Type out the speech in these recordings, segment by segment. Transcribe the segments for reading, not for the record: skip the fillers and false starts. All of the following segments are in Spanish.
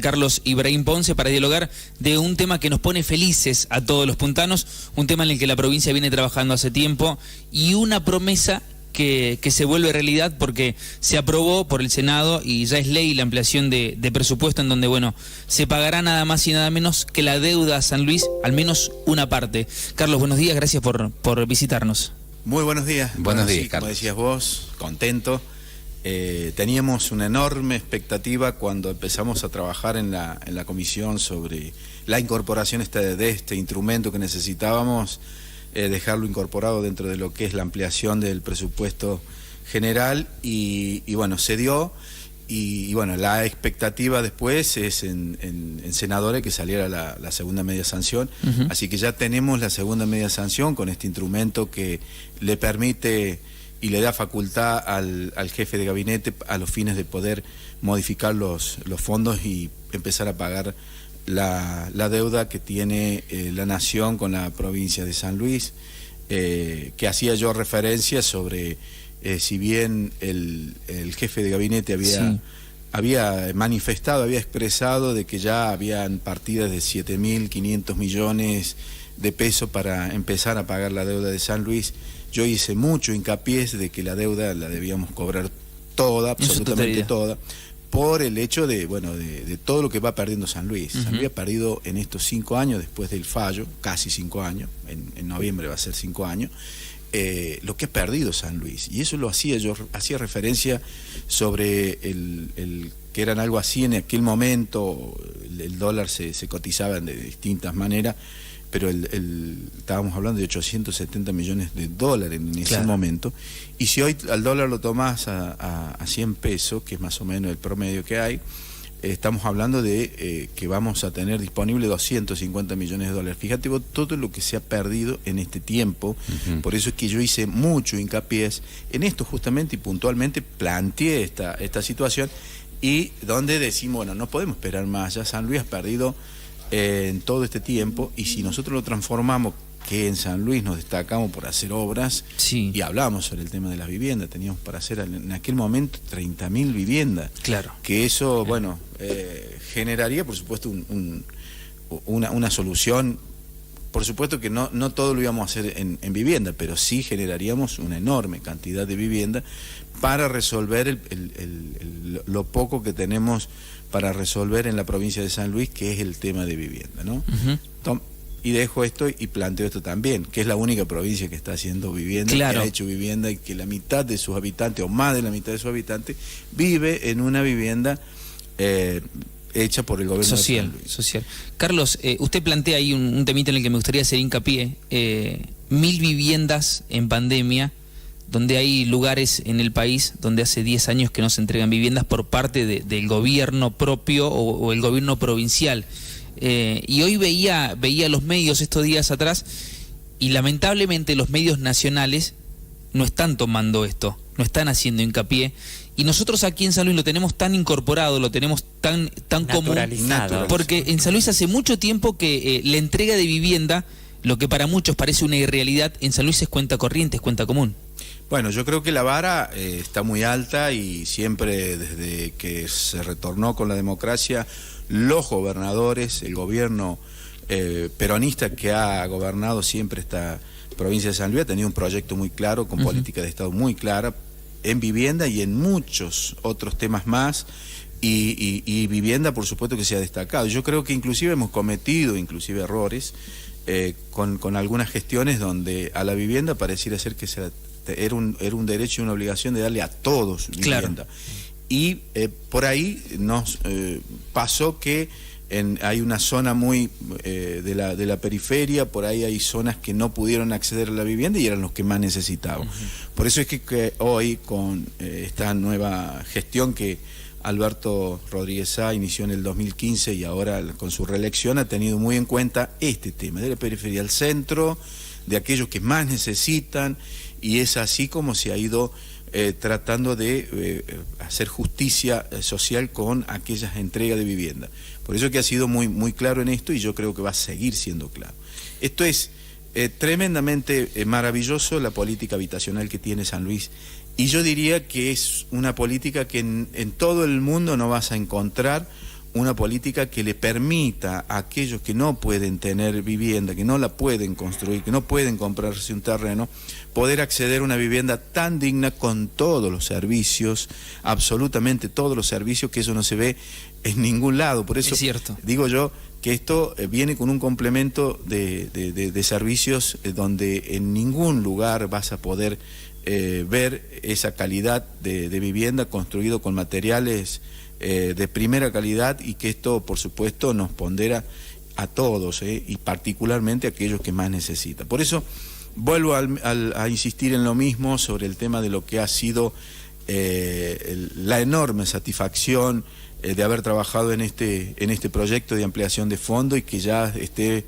Carlos Ibrahim Ponce para dialogar de un tema que nos pone felices a todos los puntanos, un tema en el que la provincia viene trabajando hace tiempo y una promesa que se vuelve realidad porque se aprobó por el Senado y ya es ley la ampliación de presupuesto en donde, bueno, se pagará nada más y nada menos que la deuda a San Luis, al menos una parte. Carlos, buenos días, gracias por visitarnos. Muy buenos días. Buenos días, sí, Carlos. como decías vos, contento. Teníamos una enorme expectativa cuando empezamos a trabajar en la comisión sobre la incorporación de este instrumento que necesitábamos, dejarlo incorporado dentro de lo que es la ampliación del presupuesto general y bueno, se dio y bueno, la expectativa después es en senadores que saliera la segunda media sanción, así que ya tenemos la segunda media sanción con este instrumento que le permite y le da facultad al jefe de gabinete a los fines de poder modificar los fondos y empezar a pagar la deuda que tiene la Nación con la provincia de San Luis, que hacía yo referencia sobre si bien el jefe de gabinete había manifestado, había expresado de que ya habían partidas de 7.500 millones de pesos para empezar a pagar la deuda de San Luis. Yo hice mucho hincapié de que la deuda la debíamos cobrar toda, absolutamente toda, por el hecho de, bueno, de todo lo que va perdiendo San Luis. San Luis ha perdido en estos 5 años, después del fallo, casi 5 años, en noviembre va a ser 5 años, lo que ha perdido San Luis. Y eso lo hacía, yo hacía referencia sobre que eran algo así en aquel momento, el dólar se cotizaba de distintas maneras, pero estábamos hablando de 870 millones de dólares en ese momento, y si hoy al dólar lo tomás a 100 pesos, que es más o menos el promedio que hay, estamos hablando de que vamos a tener disponible 250 millones de dólares. Fíjate vos todo lo que se ha perdido en este tiempo, por eso es que yo hice mucho hincapié en esto justamente y puntualmente planteé esta situación, y donde decimos, bueno, no podemos esperar más, ya San Luis ha perdido en todo este tiempo, y si nosotros lo transformamos, que en San Luis nos destacamos por hacer obras, y hablamos sobre el tema de las viviendas, teníamos para hacer en aquel momento 30.000 viviendas, que eso, bueno, generaría por supuesto una solución. Por supuesto que no todo lo íbamos a hacer en vivienda, pero sí generaríamos una enorme cantidad de vivienda para resolver lo poco que tenemos para resolver en la provincia de San Luis, que es el tema de vivienda, ¿no? Y dejo esto y planteo esto también, que es la única provincia que está haciendo vivienda, que ha hecho vivienda, y que la mitad de sus habitantes, o más de la mitad de sus habitantes, vive en una vivienda hecha por el gobierno social. Carlos, usted plantea ahí un temita en el que me gustaría hacer hincapié, 1.000 viviendas en pandemia, donde hay lugares en el país donde hace 10 años que no se entregan viviendas por parte del gobierno propio o el gobierno provincial. Y hoy veía los medios estos días atrás, y lamentablemente los medios nacionales no están tomando esto, no están haciendo hincapié, y nosotros aquí en San Luis lo tenemos tan incorporado, lo tenemos tan común, porque en San Luis hace mucho tiempo que la entrega de vivienda, lo que para muchos parece una irrealidad, en San Luis es cuenta corriente, es cuenta común. Bueno, yo creo que la vara está muy alta, y siempre desde que se retornó con la democracia, los gobernadores, el gobierno peronista que ha gobernado siempre esta provincia de San Luis, ha tenido un proyecto muy claro, con política de Estado muy clara, en vivienda y en muchos otros temas más, y vivienda por supuesto que se ha destacado. Yo creo que inclusive hemos cometido errores con algunas gestiones donde a la vivienda pareciera ser que era un derecho y una obligación de darle a todos vivienda. Y por ahí nos pasó que hay una zona muy de la periferia, por ahí hay zonas que no pudieron acceder a la vivienda y eran los que más necesitaban. Por eso es que hoy, con esta nueva gestión que Alberto Rodríguez Sá inició en el 2015 y ahora con su reelección, ha tenido muy en cuenta este tema de la periferia al centro, de aquellos que más necesitan, y es así como se ha ido tratando de hacer justicia social con aquellas entregas de vivienda. Por eso que ha sido muy claro en esto, y yo creo que va a seguir siendo claro. Esto es tremendamente maravilloso, la política habitacional que tiene San Luis, y yo diría que es una política que en todo el mundo no vas a encontrar una política que le permita a aquellos que no pueden tener vivienda, que no la pueden construir, que no pueden comprarse un terreno, poder acceder a una vivienda tan digna con todos los servicios, absolutamente todos los servicios, que eso no se ve en ningún lado. Por eso es cierto. Digo yo que esto viene con un complemento de servicios donde en ningún lugar vas a poder ver esa calidad de vivienda construido con materiales de primera calidad, y que esto por supuesto nos pondera a todos, y particularmente a aquellos que más necesitan. Por eso vuelvo a insistir en lo mismo sobre el tema de lo que ha sido la enorme satisfacción de haber trabajado en este proyecto de ampliación de fondo, y que ya esté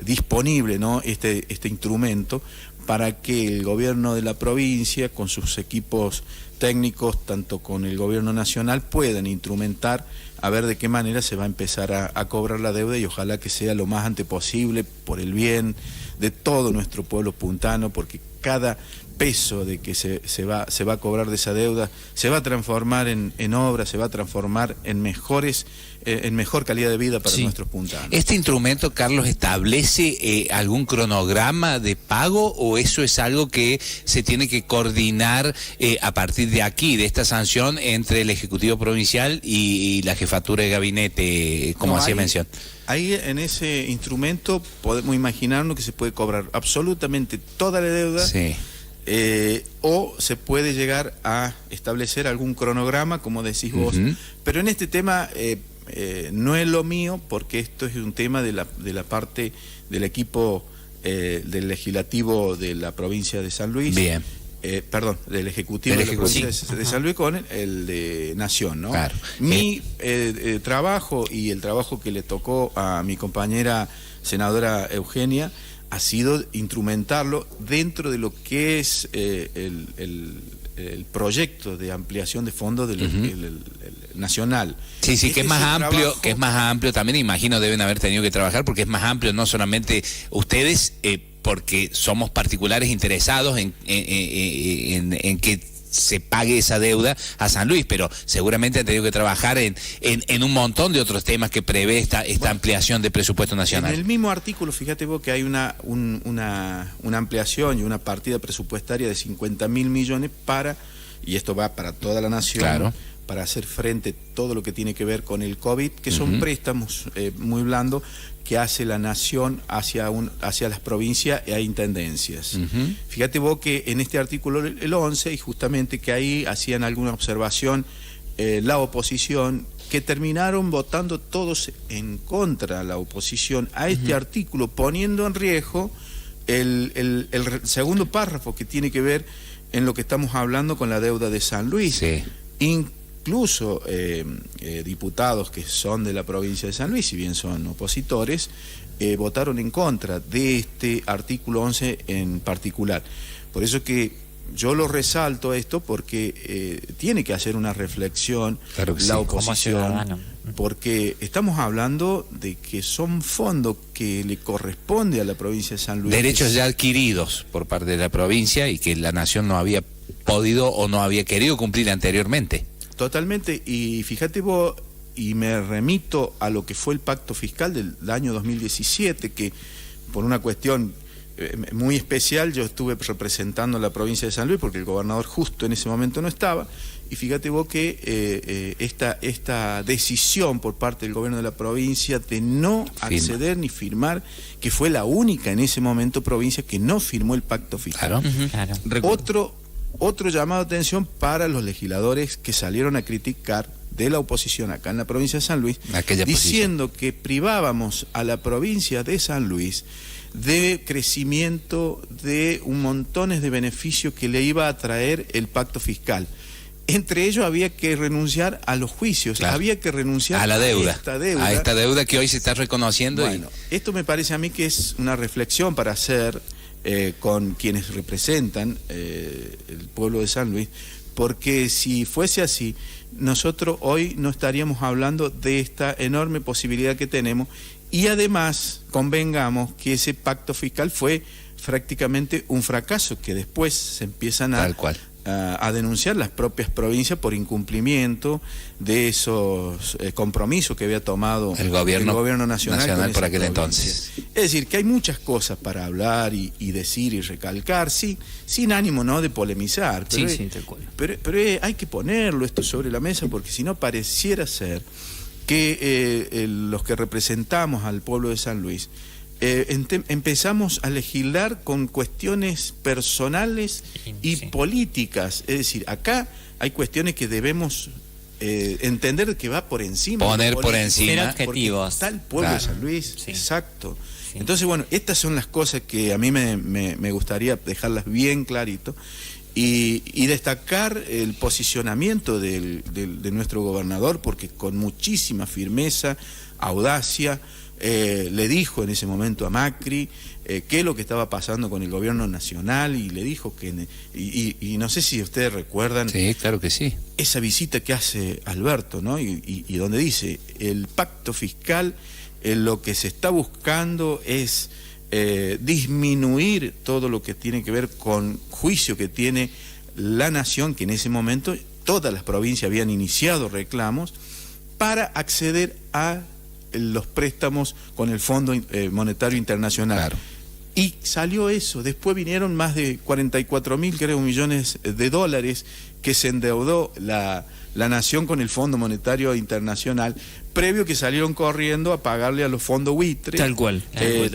disponible, ¿no?, este instrumento, para que el gobierno de la provincia, con sus equipos técnicos, tanto con el gobierno nacional, puedan instrumentar a ver de qué manera se va a empezar a cobrar la deuda, y ojalá que sea lo más antes posible, por el bien de todo nuestro pueblo puntano, porque cada peso de que se va a cobrar de esa deuda se va a transformar en obra, se va a transformar en mejor calidad de vida para nuestros puntanos. ¿Este instrumento, Carlos, establece algún cronograma de pago, o eso es algo que se tiene que coordinar a partir de aquí, de esta sanción, entre el Ejecutivo Provincial y la Jefatura de Gabinete, como hacía mención? Ahí en ese instrumento podemos imaginarnos que se puede cobrar absolutamente toda la deuda, sí. O se puede llegar a establecer algún cronograma, como decís vos, pero en este tema no es lo mío, porque esto es un tema de la parte del equipo del legislativo de la provincia de San Luis. Bien. Perdón, del Ejecutivo de la provincia de San Luis con el de Nación, ¿no? Claro. Mi trabajo y el trabajo que le tocó a mi compañera senadora Eugenia ha sido instrumentarlo dentro de lo que es el proyecto de ampliación de fondos del nacional. Sí, que es más amplio, también imagino deben haber tenido que trabajar, porque es más amplio, no solamente ustedes, porque somos particulares interesados en que se pague esa deuda a San Luis, pero seguramente han tenido que trabajar en un montón de otros temas que prevé esta ampliación de presupuesto nacional. En el mismo artículo, fíjate vos que hay una ampliación y una partida presupuestaria de 50.000 millones y esto va para toda la nación, claro, para hacer frente a todo lo que tiene que ver con el COVID, que son préstamos muy blandos que hace la nación hacia las provincias e intendencias. Fíjate vos que en este artículo el 11, y justamente que ahí hacían alguna observación la oposición, que terminaron votando todos en contra de la oposición a este artículo, poniendo en riesgo el segundo párrafo, que tiene que ver en lo que estamos hablando con la deuda de San Luis. Sí. Incluso diputados que son de la provincia de San Luis, si bien son opositores, votaron en contra de este artículo 11 en particular. Por eso que yo lo resalto esto, porque tiene que hacer una reflexión, claro que la oposición, porque estamos hablando de que son fondos que le corresponde a la provincia de San Luis. Derechos ya adquiridos por parte de la provincia y que la nación no había podido o no había querido cumplir anteriormente. Totalmente, y fíjate vos, y me remito a lo que fue el pacto fiscal del año 2017, que por una cuestión muy especial yo estuve representando a la provincia de San Luis, porque el gobernador justo en ese momento no estaba, y fíjate vos que esta decisión por parte del gobierno de la provincia de no acceder ni firmar, que fue la única en ese momento provincia que no firmó el pacto fiscal. Claro. Otro llamado de atención para los legisladores que salieron a criticar de la oposición acá en la provincia de San Luis, diciendo que privábamos a la provincia de San Luis de crecimiento, de un montones de beneficios que le iba a traer el pacto fiscal. Entre ellos había que renunciar a los juicios, claro, había que renunciar a la deuda, a esta deuda que hoy se está reconociendo. Bueno, esto me parece a mí que es una reflexión para hacer con quienes representan el pueblo de San Luis, porque si fuese así, nosotros hoy no estaríamos hablando de esta enorme posibilidad que tenemos, y además convengamos que ese pacto fiscal fue prácticamente un fracaso, que después se empiezan a a denunciar las propias provincias por incumplimiento de esos compromisos que había tomado el gobierno nacional por aquel entonces. Es decir, que hay muchas cosas para hablar y decir y recalcar, sí, sin ánimo, ¿no?, de polemizar, pero hay que ponerlo esto sobre la mesa, porque si no pareciera ser que los que representamos al pueblo de San Luis empezamos a legislar con cuestiones personales y políticas. Es decir, acá hay cuestiones que debemos entender que va por encima. Poner por encima. Ser objetivos. Está el pueblo de San Luis, exacto. Sí. Entonces, bueno, estas son las cosas que a mí me gustaría dejarlas bien clarito y destacar el posicionamiento de nuestro gobernador, porque con muchísima firmeza, audacia, le dijo en ese momento a Macri qué es lo que estaba pasando con el gobierno nacional, y le dijo que y no sé si ustedes recuerdan, sí, claro que sí, esa visita que hace Alberto, ¿no? Y donde dice el pacto fiscal, lo que se está buscando es disminuir todo lo que tiene que ver con juicio que tiene la nación, que en ese momento todas las provincias habían iniciado reclamos para acceder a los préstamos con el Fondo Monetario Internacional. Claro. Y salió eso. Después vinieron más de 44.000, creo, millones de dólares que se endeudó la nación con el Fondo Monetario Internacional, previo que salieron corriendo a pagarle a los fondos buitres. Tal cual.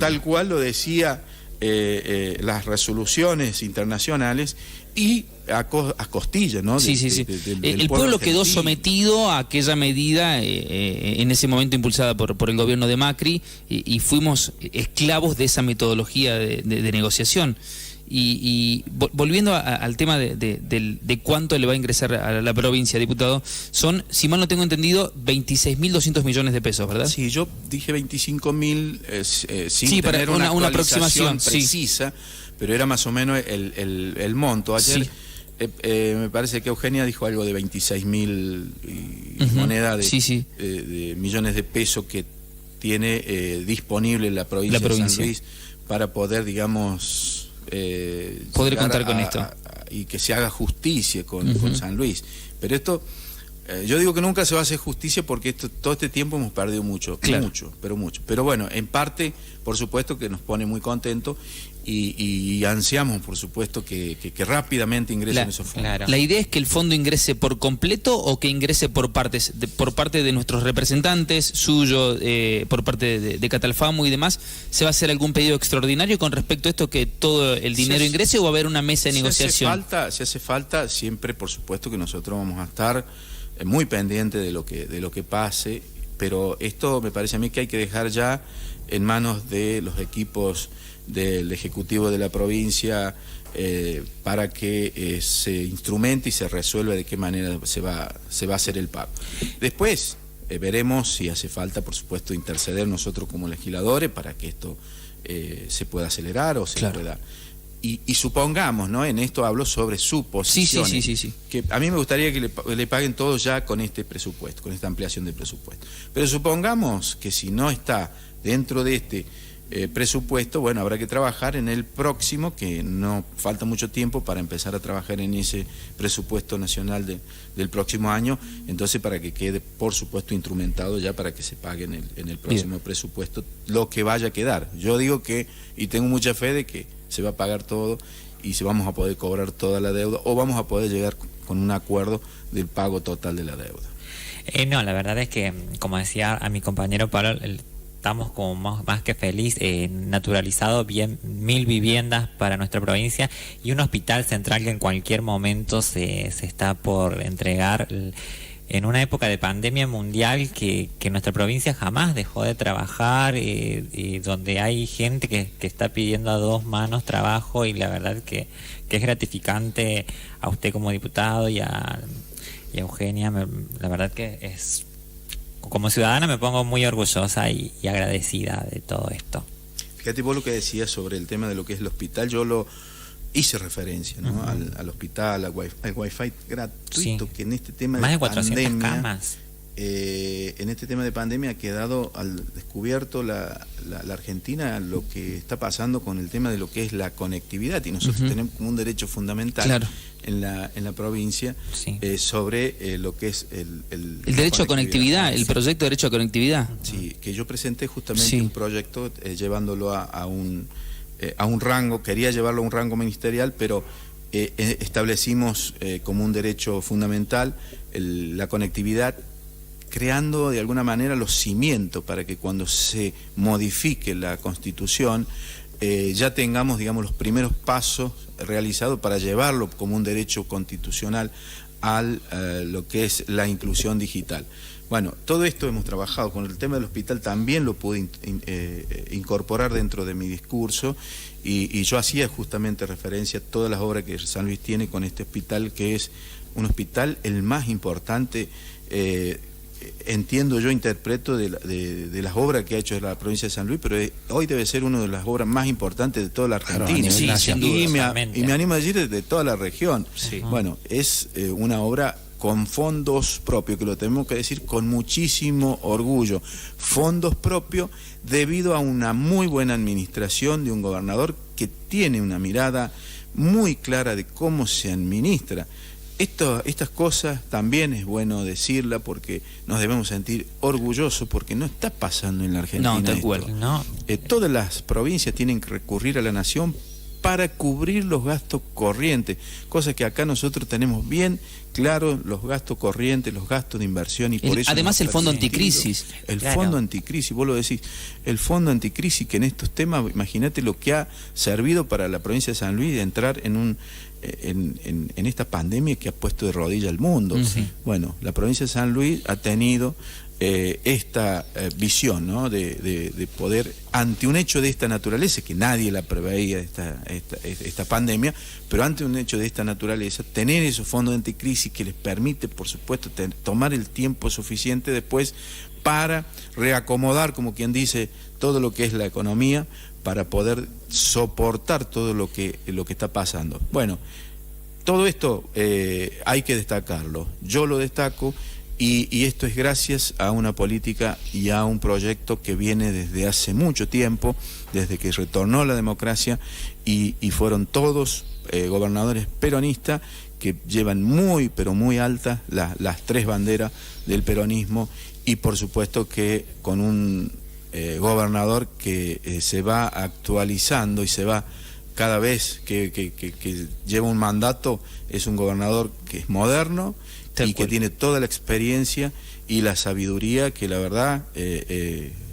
Tal cual lo decía las resoluciones internacionales, y a costilla, ¿no? Sí. El pueblo quedó sometido a aquella medida en ese momento impulsada por el gobierno de Macri, y fuimos esclavos de esa metodología de negociación. Y volviendo al tema de cuánto le va a ingresar a la provincia, diputado, son, si mal no tengo entendido, 26.200 millones de pesos, ¿verdad? Sí, yo dije 25.000 sin para tener una aproximación precisa, pero era más o menos el monto. Ayer me parece que Eugenia dijo algo de 26.000 monedas de millones de pesos que tiene disponible la provincia de San Luis para poder, digamos, poder contar con esto y que se haga justicia con San Luis. Pero esto, yo digo que nunca se va a hacer justicia, porque todo este tiempo hemos perdido mucho. Pero bueno, en parte, por supuesto que nos pone muy contentos, y ansiamos, por supuesto, que rápidamente ingresen esos fondos. Claro. ¿La idea es que el fondo ingrese por completo o que ingrese por partes, por parte de nuestros representantes, suyo, por parte de Catalfamo y demás? ¿Se va a hacer algún pedido extraordinario con respecto a esto, que todo el dinero ingrese, o va a haber una mesa de negociación? Si hace falta, siempre, por supuesto, que nosotros vamos a estar muy pendientes de lo que pase, pero esto me parece a mí que hay que dejar ya en manos de los equipos del Ejecutivo de la provincia, para que se instrumente y se resuelva de qué manera se va a hacer el pago. Después veremos si hace falta, por supuesto, interceder nosotros como legisladores para que esto se pueda acelerar o se pueda. Y supongamos, ¿no? En esto hablo sobre suposiciones. Sí. Que a mí me gustaría que le paguen todo ya con este presupuesto, con esta ampliación de presupuesto. Pero supongamos que si no está dentro de este presupuesto, bueno, habrá que trabajar en el próximo, que no falta mucho tiempo para empezar a trabajar en ese presupuesto nacional del próximo año, entonces para que quede, por supuesto, instrumentado ya para que se pague en el próximo presupuesto lo que vaya a quedar. Yo digo que, y tengo mucha fe de que se va a pagar todo y se vamos a poder cobrar toda la deuda, o vamos a poder llegar con un acuerdo del pago total de la deuda. No, la verdad es que, como decía a mi compañero Pablo, estamos como más que feliz, naturalizado bien 1.000 viviendas para nuestra provincia y un hospital central que en cualquier momento se está por entregar, en una época de pandemia mundial que nuestra provincia jamás dejó de trabajar, y donde hay gente que está pidiendo a dos manos trabajo, y la verdad que es gratificante a usted como diputado y a Eugenia. La verdad que es, como ciudadana, me pongo muy orgullosa y agradecida de todo esto. Fíjate vos lo que decías sobre el tema de lo que es el hospital. Yo lo hice referencia, ¿no? Al hospital, al wifi gratuito, que en este tema más de 400 camas. en este tema de pandemia ha quedado al descubierto la Argentina lo que está pasando con el tema de lo que es la conectividad, y nosotros tenemos como un derecho fundamental en la provincia sobre lo que es el derecho a conectividad, el proyecto de derecho a conectividad. Sí, que yo presenté justamente un proyecto llevándolo a un rango, quería llevarlo a un rango ministerial, pero establecimos como un derecho fundamental la conectividad, creando de alguna manera los cimientos para que cuando se modifique la Constitución ya tengamos, digamos, los primeros pasos realizados para llevarlo como un derecho constitucional a lo que es la inclusión digital. Bueno, todo esto hemos trabajado. Con el tema del hospital también lo pude incorporar dentro de mi discurso, y yo hacía justamente referencia a todas las obras que San Luis tiene con este hospital, que es un hospital el más importante, entiendo yo, interpreto de las obras que ha hecho la provincia de San Luis, pero hoy debe ser una de las obras más importantes de toda la Argentina. Y me animo a decir de toda la región. Bueno, es una obra con fondos propios, que lo tenemos que decir con muchísimo orgullo, fondos propios debido a una muy buena administración de un gobernador que tiene una mirada muy clara de cómo se administra. Estas cosas también es bueno decirla, porque nos debemos sentir orgullosos, porque no está pasando en la Argentina. No, tal cual. Todas las provincias tienen que recurrir a la nación para cubrir los gastos corrientes, cosa que acá nosotros tenemos bien claro, los gastos corrientes, los gastos de inversión, y por eso además el fondo anticrisis. El fondo anticrisis, vos lo decís, el fondo anticrisis, que en estos temas, imagínate lo que ha servido para la provincia de San Luis de entrar en esta pandemia que ha puesto de rodillas al mundo. Bueno, la provincia de San Luis ha tenido esta visión, ¿no?, de poder, ante un hecho de esta naturaleza, que nadie la preveía, esta pandemia, pero ante un hecho de esta naturaleza, tener esos fondos anticrisis que les permite, por supuesto, tomar el tiempo suficiente después para reacomodar, como quien dice, todo lo que es la economía, para poder soportar todo lo que está pasando. Bueno, todo esto hay que destacarlo, yo lo destaco. Y esto es gracias a una política y a un proyecto que viene desde hace mucho tiempo, desde que retornó la democracia, y fueron todos gobernadores peronistas que llevan muy, pero muy altas las tres banderas del peronismo, y por supuesto que con un gobernador que se va actualizando y se va cada vez que lleva un mandato. Es un gobernador que es moderno y que tiene toda la experiencia y la sabiduría, que la verdad,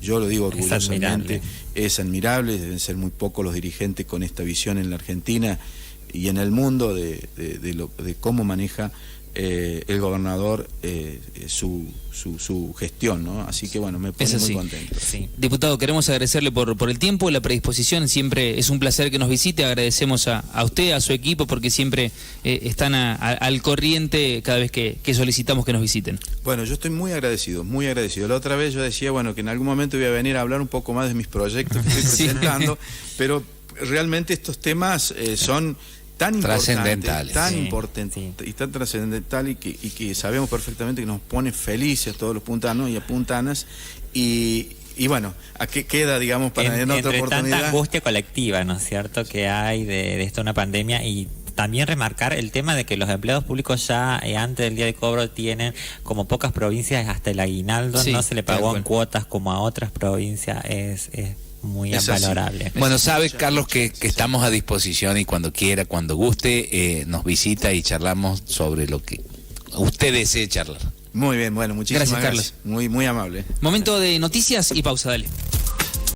yo lo digo orgullosamente, es admirable. Deben ser muy pocos los dirigentes con esta visión en la Argentina y en el mundo de cómo maneja el gobernador su gestión, ¿no? Así que bueno, me pone muy contento. Sí. Diputado, queremos agradecerle por el tiempo, la predisposición. Siempre es un placer que nos visite. Agradecemos a usted, a su equipo, porque siempre están al corriente cada vez que solicitamos que nos visiten. Bueno, yo estoy muy agradecido, muy agradecido. La otra vez yo decía, bueno, que en algún momento voy a venir a hablar un poco más de mis proyectos que estoy presentando, pero realmente estos temas son tan importantes, tan importantes y tan trascendental, y que sabemos perfectamente que nos pone felices a todos los puntanos y a puntanas, y bueno, ¿a qué queda, digamos, para en otra oportunidad? Tanta angustia colectiva, ¿no es cierto?, que hay de esto, una pandemia. Y también remarcar el tema de que los empleados públicos ya antes del día de cobro tienen, como pocas provincias, hasta el aguinaldo, no se le pagó en cuotas como a otras provincias. Es muy valorable. Bueno, sabe, Carlos, que estamos a disposición, y cuando quiera, cuando guste, nos visita y charlamos sobre lo que usted desee charlar. Muy bien, bueno, muchísimas gracias. Carlos. Muy, muy amable. Momento de noticias y pausa, dale.